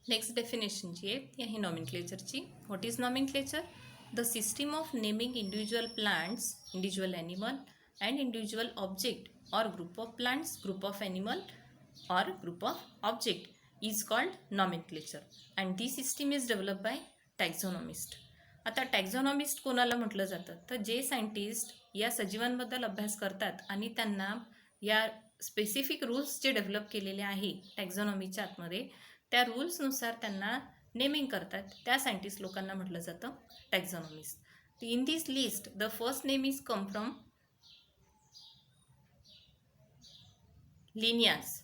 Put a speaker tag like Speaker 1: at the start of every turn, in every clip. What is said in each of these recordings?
Speaker 1: Next definition जी आहे ती आहे नॉमेनक्लेचरची. What is nomenclature? The system of naming individual plants, individual animal and individual object or group of plants, group of animal or group of object is called nomenclature and this system is developed by taxonomist. आता टॅक्झॉनॉमिस्ट कोणाला म्हटलं जातं? तर जे scientist या सजीवांबद्दल अभ्यास करतात आणि त्यांना या स्पेसिफिक रूल्स जे डेव्हलप केलेले आहे टॅक्झॉनॉमीच्या आतमध्ये, त्या रूल्सनुसार त्यांना नेमिंग करतात, त्या सायंटिस्ट लोकांना म्हटलं जातं taxonomist. In this list the first name is come from Linnaeus.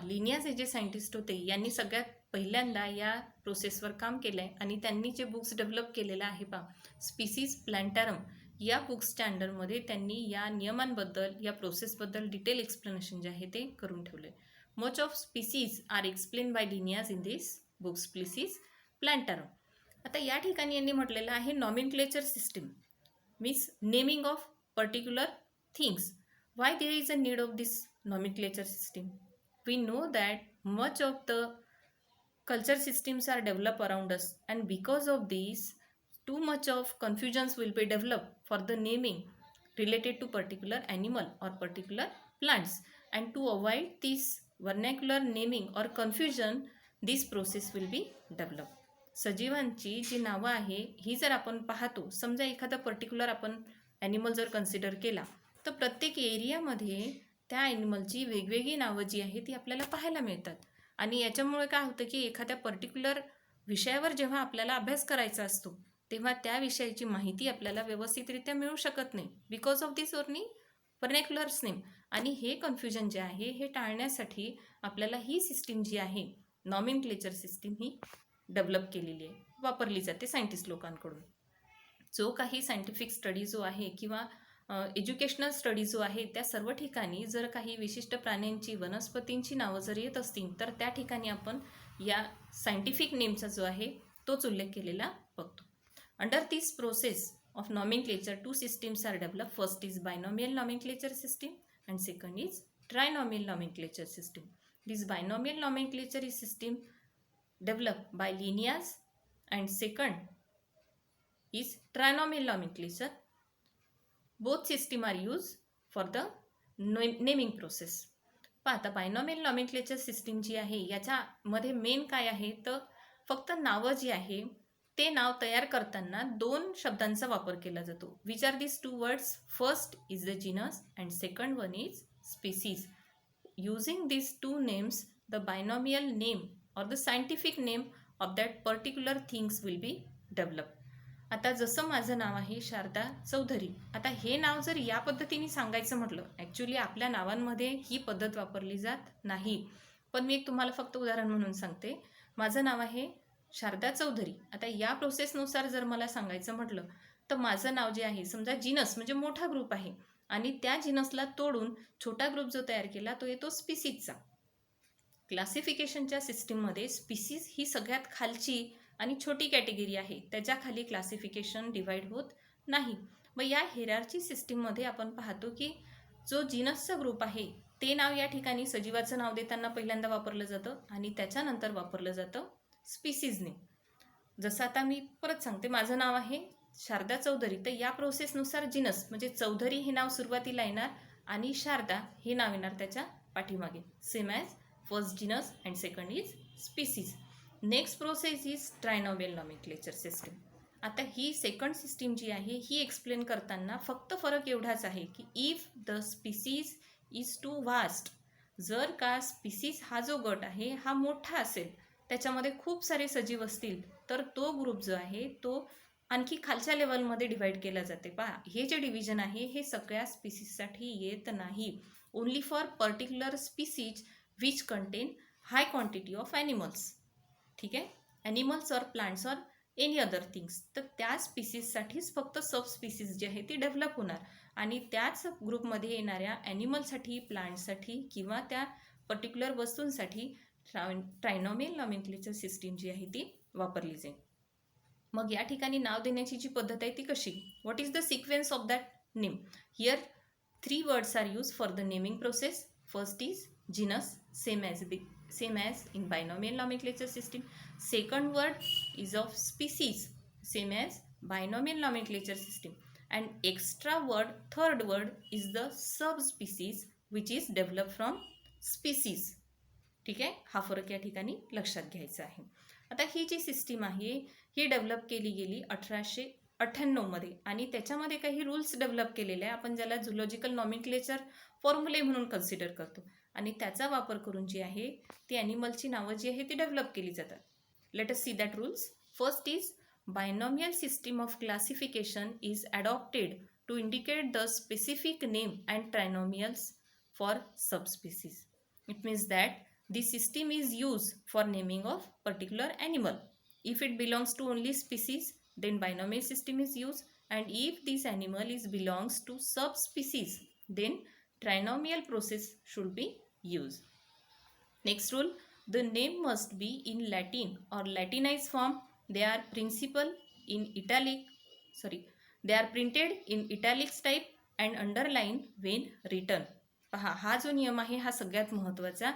Speaker 1: Linnaeus हे जे सायंटिस्ट होते यांनी सगळ्यात पहिल्यांदा या प्रोसेसवर काम केलं आहे आणि त्यांनी जे बुक्स डेव्हलप केलेलं आहे स्पीसीज प्लॅन्टारम, या बुक्सच्या अंडरमध्ये त्यांनी या नियमांबद्दल, या प्रोसेसबद्दल डिटेल एक्सप्लेनेशन जे आहे ते करून ठेवले. Much of species are explain by Linnaeus in this book species plantarum. आता या ठिकाणी यांनी म्हटलेलं आहे nomenclature system means naming of particular things. Why there is a need of this nomenclature system? We know that much of the culture systems are developed around us and because of these too much of confusions will be developed for the naming related to particular animal or particular plants, and to avoid this vernacular naming or confusion this process will be developed. सजीवांची जी नावं आहे ही जर आपण पाहतो, समजा एखादा particular आपण animal जर consider केला तर प्रत्येक एरियामध्ये त्या ॲनिमलची वेगवेगळी नावं जी आहे ती आपल्याला पाहायला मिळतात आणि याच्यामुळे काय होतं की एखाद्या पर्टिक्युलर विषयावर जेव्हा आपल्याला अभ्यास करायचा असतो तेव्हा त्या विषयाची माहिती आपल्याला व्यवस्थितरित्या मिळू शकत नाही because of this only vernaculars name. आणि हे कन्फ्युजन जे आहे हे टाळण्यासाठी आपल्याला ही सिस्टीम जी आहे नॉमेनक्लेचर सिस्टीम ही डेव्हलप केलेली आहे, वापरली जाते सायंटिस्ट लोकांकडून. जो काही सायंटिफिक स्टडी जो आहे किंवा एज्युकेशनल स्टडी जो आहे त्या सर्व ठिकाणी जर काही विशिष्ट प्राण्यांची, वनस्पतींची नावं जर येत असतील तर त्या ठिकाणी आपण या सायंटिफिक नेमचा जो आहे तोच उल्लेख केलेला बघतो. Under this process of nomenclature two systems are develop. First is binomial nomenclature system and second is trinomial nomenclature system. This binomial nomenclature is system develop by Linnaeus and second is trinomial nomenclature. Both system are use for the naming process. आता binomial nomenclature system जी आहे याच्यामध्ये main काय आहे तर फक्त नावं जी आहे ते नाव तयार करताना दोन शब्दांचा वापर केला जातो. Which are this two words? First is the genus and second one is species. Using this two names the binomial name or the scientific name of that particular things will be develop. आता जसं माझं नाव आहे शारदा चौधरी, आता हे नाव जर या पद्धतीने सांगायचं म्हटलं, ॲक्च्युली आपल्या नावांमध्ये ही पद्धत वापरली जात नाही, पण मी एक तुम्हाला फक्त उदाहरण म्हणून सांगते. माझं नाव आहे शारदा चौधरी. आता या प्रोसेसनुसार जर मला सांगायचं म्हटलं तर माझं नाव जे आहे, समजा जिनस म्हणजे मोठा ग्रुप आहे आणि त्या जिनसला तोडून छोटा ग्रुप जो तयार केला तो येतो स्पीसीजचा. क्लासिफिकेशनच्या सिस्टीममध्ये स्पीसीज ही सगळ्यात खालची आणि छोटी कॅटेगरी आहे, त्याच्या खाली क्लासिफिकेशन डिवाइड होत नाही. मग या हेरार्ची सिस्टीममध्ये आपण पाहतो की जो जिनसचा ग्रुप आहे ते नाव या ठिकाणी सजीवाचं नाव देताना पहिल्यांदा वापरलं जातं आणि त्याच्यानंतर वापरलं जातं स्पीसीजने. जसं आता मी परत सांगते, माझं नाव आहे शारदा चौधरी, तर या प्रोसेसनुसार जिनस म्हणजे चौधरी हे नाव सुरुवातीला येणार आणि शारदा हे नाव येणार त्याच्या पाठीमागे, same as first genus and second is species. Next process is trinomial nomenclature system. आता ही सेकंड सिस्टीम जी आहे ही एक्सप्लेन करताना फक्त फरक एवढाच आहे की if the species is too vast, जर का स्पीसीज हा जो गट आहे हा मोठा असेल, त्याच्यामध्ये खूप सारे सजीव असतील, तर तो ग्रुप जो आहे तो आणखी खालच्या लेवलमध्ये डिवाईड केला जाते. पहा, हे जे डिव्हिजन आहे हे सगळ्या स्पीसीजसाठी येत नाही, only for particular species which contain high quantity of animals. ठीक आहे, animals or plants or any other things. तर त्या स्पीसीजसाठीच फक्त सब स्पीसीज जी आहे ती डेव्हलप होणार आणि त्याच ग्रुपमध्ये येणाऱ्या ॲनिमलसाठी, प्लांट्ससाठी किंवा त्या पर्टिक्युलर वस्तूंसाठी ट्रायनॉमियल नॉमेनक्लेचर सिस्टीम जी आहे ती वापरली जाईल. मग या ठिकाणी नाव देण्याची जी पद्धत आहे ती कशी? What is the sequence of that name? Here 3 words are use for the naming process. First is genus, same as the same as in binomial nomenclature system. Second word is of species, same as binomial nomenclature system. And extra word, third word is the subspecies which is developed from species. ठीक आहे, हा फरक या ठिकाणी लक्षात घ्यायचा आहे. आता ही जी सिस्टीम आहे ही डेव्हलप केली गेली 1898 मध्ये आणि त्याच्यामध्ये काही रूल्स डेव्हलप केलेले आहे आपण ज्याला झुलॉजिकल नॉमेनक्लेचर फॉर्म्युले म्हणून कन्सिडर करतो आणि त्याचा वापर करून जी आहे ती ॲनिमलची नावं जी आहे ती डेव्हलप केली जातात. Let us see that rules. First is binomial system of classification is adopted to indicate the specific name and trinomials for subspecies. It means that this system is used for naming of particular animal. If it belongs to only species, then binomial system is used, and if this animal is belongs to subspecies, then trinomial process should be used. Next rule, the name must be in Latin or Latinized form. They are they are printed in italics type and underlined when written. पहा, हा जो नियम आहे हा सगळ्यात महत्त्वाचा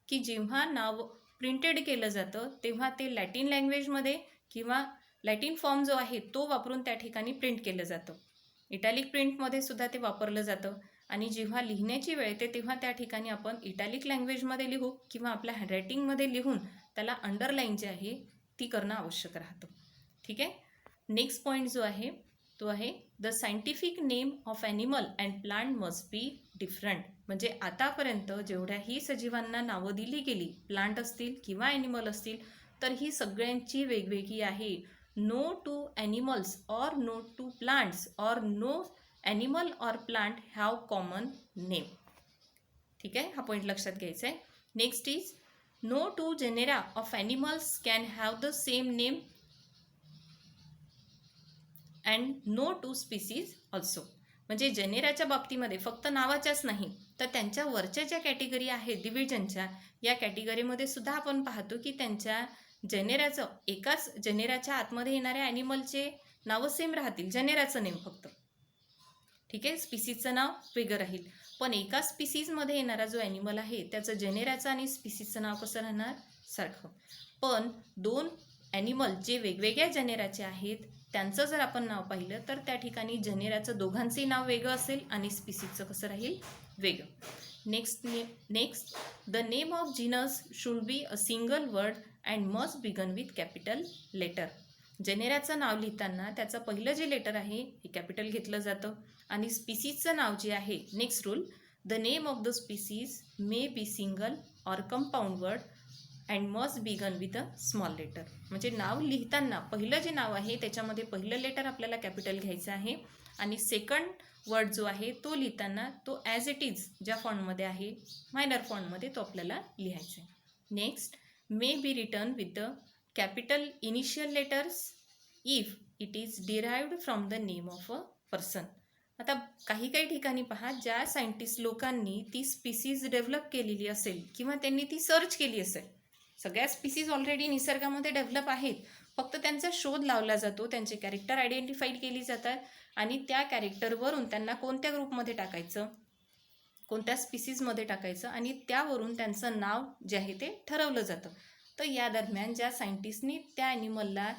Speaker 1: की जेव्हा नाव प्रिंटेड केलं जातं तेव्हा ते लॅटिन लँग्वेजमध्ये किंवा लॅटिन फॉर्म जो आहे तो वापरून त्या ठिकाणी प्रिंट केलं जातं. इटॅलिक प्रिंटमध्ये सुद्धा ते वापरलं जातं आणि जेव्हा लिहिण्याची वेळ येते तेव्हा त्या ठिकाणी आपण इटॅलिक लँग्वेजमध्ये लिहू किंवा आपल्या हँडरायटिंगमध्ये लिहून त्याला अंडरलाईन जे आहे ती करणं आवश्यक राहतं. ठीक आहे. नेक्स्ट पॉईंट जो आहे तो आहे the scientific name of animal and plant must be different. म्हणजे आतापर्यंत जेवढ्याही सजीवांना नावं दिली गेली, प्लांट असतील किंवा ॲनिमल असतील, तर ही सगळ्यांची वेगवेगळी आहे. No two animals or no two plants or no animal or plant have common name. ठीक आहे, हा पॉईंट लक्षात घ्यायचा आहे. Next is no two genera of animals can have the same name and no two species also. म्हणजे जेनेराच्या बाबतीमध्ये फक्त नावाच्याच नाही तर त्यांच्या वरच्या ज्या कॅटेगरी आहेत डिव्हिजनच्या, या कॅटेगरीमध्ये सुद्धा आपण पाहतो की त्यांच्या जेनेराचं, एकाच जेनेराच्या आतमध्ये येणाऱ्या ॲनिमलचे नावं सेम राहतील, जेनेराचं नेम फक्त. ठीक आहे, स्पीसीजचं नाव वेगळं राहील. पण एका स्पीसीजमध्ये येणारा जो ॲनिमल आहे त्याचं जेनेराचं आणि स्पीसीजचं नाव कसं राहणार, सारखं. पण दोन ॲनिमल जे वेगवेगळ्या जेनेराचे आहेत त्यांचं जर आपण नाव पाहिलं तर त्या ठिकाणी जेनेराचं दोघांचंही नाव वेगळं असेल आणि स्पीसीजचं कसं राहील, वेगळं. Next the name of genus should be a single word and must begin with capital letter. जेनेराचं नाव लिहिताना त्याचं पहिलं जे लेटर आहे हे कॅपिटल घेतलं जातं आणि स्पीसीजचं नाव जे आहे, next rule, the name of the species may be single or compound word and must begin with a small letter. म्हणजे नाव लिहिताना पहिलं जे नाव आहे त्याच्यामध्ये पहिलं लेटर आपल्याला कॅपिटल घ्यायचं आहे आणि सेकंड वर्ड जो आहे तो लिहिताना तो ॲज इट इज ज्या फॉन्टमध्ये आहे मायनर फॉन्टमध्ये तो आपल्याला लिहायचा आहे. Next, may be return with the capital initial letters if it is derived from the name of a person. आता काही ठिकाणी पहा, ज्या सायंटिस्ट लोकांनी ती स्पीसीज डेव्हलप केलेली असेल किंवा त्यांनी ती सर्च केली असेल, सगळ्या स्पीसीज ऑलरेडी निसर्गामध्ये डेव्हलप आहेत, फक्त त्यांचा शोध लावला जातो, त्यांचे कॅरेक्टर आयडेंटिफाईड केली जातात आणि त्या कॅरेक्टरवरून त्यांना कोणत्या ग्रुपमध्ये टाकायचं, कोणत्या स्पीसीजमध्ये टाकायचं आणि त्यावरून त्यांचं नाव जे आहे ते ठरवलं जातं. तर या दरम्यान ज्या सायंटिस्टनी त्या ॲनिमलला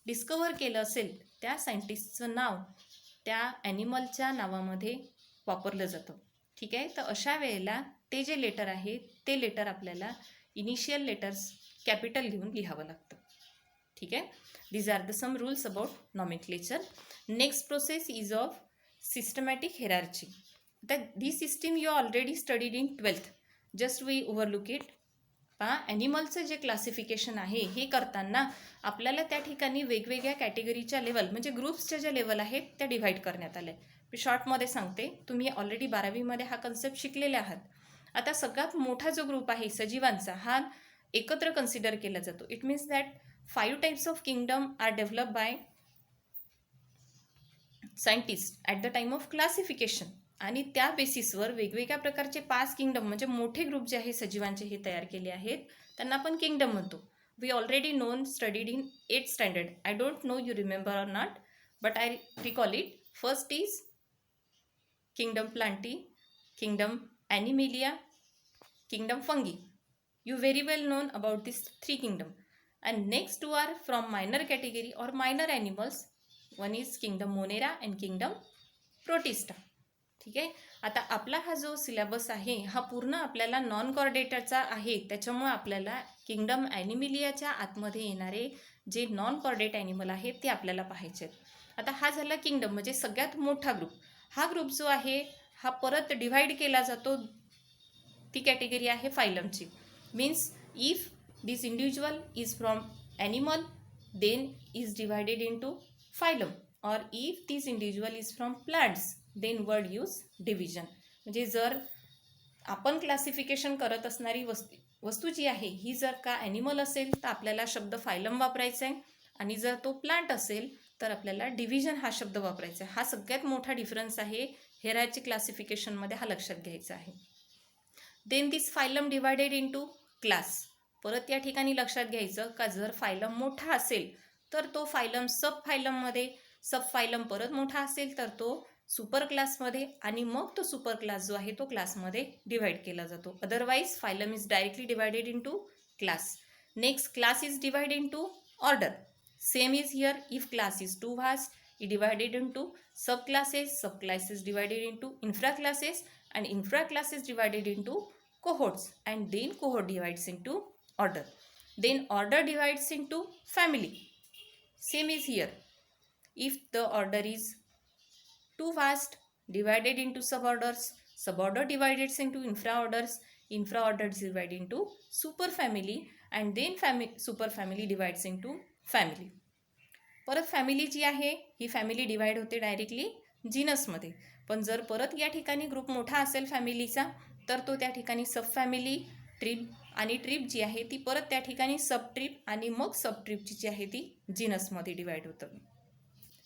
Speaker 1: डिस्कवर केलं असेल त्या सायंटिस्टचं नाव त्या ॲनिमलच्या नावामध्ये वापरलं जातं. ठीक आहे, तर अशा वेळेला ते जे लेटर आहे ते लेटर आपल्याला इनिशियल लेटर्स कॅपिटल घेऊन लिहावं लागतं. ठीक आहे, these are the some rules about nomenclature. Next process is of systematic hierarchy. This system you already studied in 12th. Just we overlook it. ॲनिमलचं जे क्लासिफिकेशन आहे हे करताना आपल्याला त्या ठिकाणी वेगवेगळ्या कॅटेगरीच्या लेवल म्हणजे ग्रुप्सच्या ज्या लेवल आहेत त्या डिव्हाइड करण्यात आल्या. मी शॉर्टमध्ये सांगते, तुम्ही ऑलरेडी 12वीमध्ये हा कन्सेप्ट शिकलेले आहात. आता सगळ्यात मोठा जो ग्रुप आहे सजीवांचा हा एकत्र कन्सिडर केला जातो. It means that 5 types of kingdom are develop by scientist at the time of classification आणि त्या बेसिसवर वेगवेगळ्या प्रकारचे 5 किंगडम म्हणजे मोठे ग्रुप जे आहे सजीवांचे हे तयार केले आहेत, त्यांना आपण किंगडम म्हणतो. We already known studied in 8th standard. I don't know you remember or not, but I recall it. First is kingdom plantae, kingdom animalia, kingdom fungi. You very well known about these three kingdom. And next two are from minor category or minor animals. One is kingdom Monera and kingdom Protista. ठीक आहे. आता आपला हा जो syllabus आहे हा पूर्ण आपल्याला नॉन कॉर्डेटाचा आहे, त्याच्यामुळे आपल्याला किंगडम ॲनिमिलियाच्या आतमध्ये येणारे जे नॉन कॉर्डेट ॲनिमल आहेत ते आपल्याला पाहायचे आहेत. आता हा झाला किंगडम म्हणजे सगळ्यात मोठा ग्रुप. हा ग्रुप जो आहे हा परत डिव्हाइड केला जातो, ती कॅटेगरी आहे फायलमची. Means if this individual is from animal then is divided into phylum, और if this individual is from plants then word use division. म्हणजे जर आपण क्लासिफिकेशन करत असणारी वस्तू जी आहे ही जर का ॲनिमल असेल तर आपल्याला शब्द फायलम वापरायचा आहे, आणि जर तो प्लांट असेल तर आपल्याला डिव्हिजन हा शब्द वापरायचा आहे. हा सगळ्यात मोठा डिफरन्स आहे हेराची क्लासिफिकेशनमध्ये, हा लक्षात घ्यायचा आहे. देन दिस फायलम डिवायडेड इंटू क्लास. परत या ठिकाणी लक्षात घ्यायचं का जर फायलम मोठा असेल तर तो फायलम सब फायलममध्ये, सब फायलम परत मोठा असेल तर तो सुपर क्लासमध्ये, आणि मग तो सुपर क्लास जो आहे तो क्लासमध्ये डिवाइड केला जातो. Otherwise phylum is directly divided into class. Next class is divided into order. Same is here. If class is too vast it divided into subclasses divided into infraclasses, and infraclasses divided into cohorts, and then cohort divides into order. Then order divides into family. Same is here. If the order is too vast, divided into suborders, suborder divided into infraorders, infraorder divided into superfamily, and then superfamily divides into family. परत family जी आहे ही family divide होते directly जीनसमध्ये. पण जर परत या ठिकाणी group मोठा असेल फॅमिलीचा तर तो त्या ठिकाणी सब फॅमिली, ट्रिप, आणि ट्रिप जी आहे ती परत त्या ठिकाणी सब ट्रिप, आणि मग सब ट्रिपची जी आहे ती जीनसमध्ये डिवाइड होतं.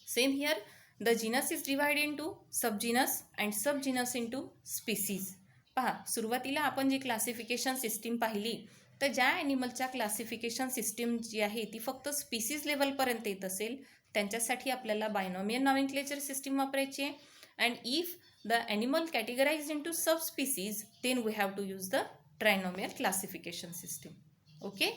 Speaker 1: Same here. The genus is divide into sub genus and sub genus into species. पहा, सुरुवातीला आपण जी क्लासिफिकेशन सिस्टीम पाहिली तर ज्या ॲनिमलच्या क्लासिफिकेशन सिस्टीम जी आहे ती फक्त स्पीसीज लेवलपर्यंत येत असेल त्यांच्यासाठी आपल्याला बायनॉमियल नॉमेनक्लेचर सिस्टीम वापरायची आहे. And if the animal categorize into sub species then we have to use the trinomial classification system. Okay.